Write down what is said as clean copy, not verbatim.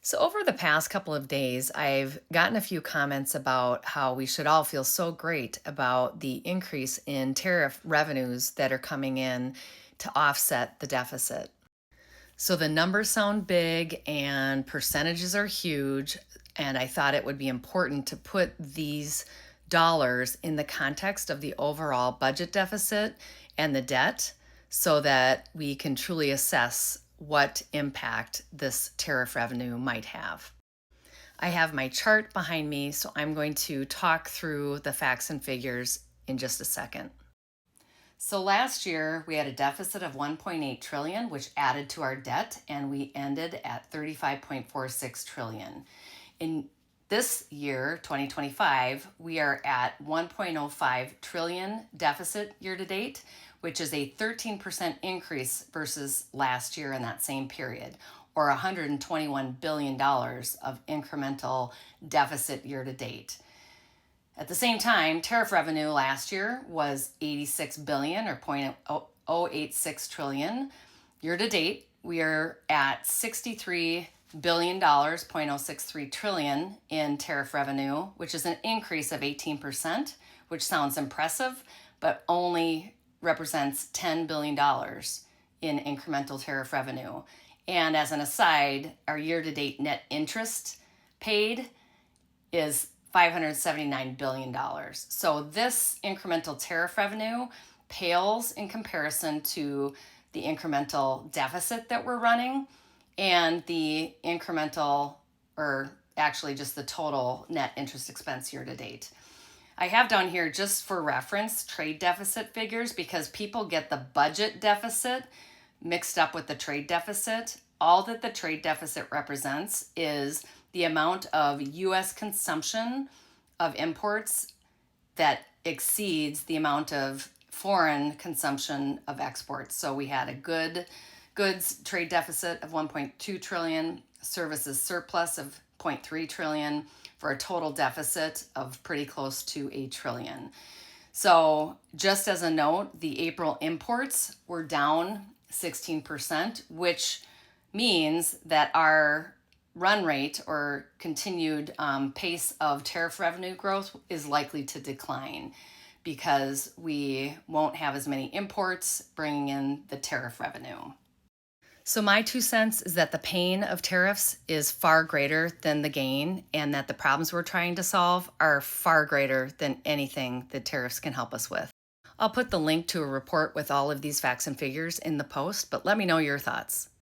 So, over the past couple of days, I've gotten a few comments about how we should all feel so great about the increase in tariff revenues that are coming in to offset the deficit. So, the numbers sound big and percentages are huge. And I thought it would be important to put these dollars in the context of the overall budget deficit and the debt so that we can truly assess what impact this tariff revenue might have. I have my chart behind me, so I'm going to talk through the facts and figures in just a second. So last year we had a deficit of 1.8 trillion, which added to our debt, and we ended at 35.46 trillion. In this year, 2025, we are at 1.05 trillion deficit year to date, which is a 13% increase versus last year in that same period, or $121 billion of incremental deficit year to date. At the same time, tariff revenue last year was 86 billion or 0.086 trillion. Year to date, we are at 63 billion dollars, 0.063 trillion in tariff revenue, which is an increase of 18%, which sounds impressive, but only represents $10 billion in incremental tariff revenue. And as an aside, our year-to-date net interest paid is $579 billion. So this incremental tariff revenue pales in comparison to the incremental deficit that we're running and the incremental, or actually just the total net interest expense year to date. I have down here, just for reference, trade deficit figures because people get the budget deficit mixed up with the trade deficit. All that the trade deficit represents is the amount of U.S. consumption of imports that exceeds the amount of foreign consumption of exports. So we had a goods trade deficit of 1.2 trillion, services surplus of 0.3 trillion, for a total deficit of pretty close to a trillion. So just as a note, the April imports were down 16%, which means that our run rate or continued pace of tariff revenue growth is likely to decline because we won't have as many imports bringing in the tariff revenue. So, my 2 cents is that the pain of tariffs is far greater than the gain, and that the problems we're trying to solve are far greater than anything that tariffs can help us with. I'll put the link to a report with all of these facts and figures in the post, but let me know your thoughts.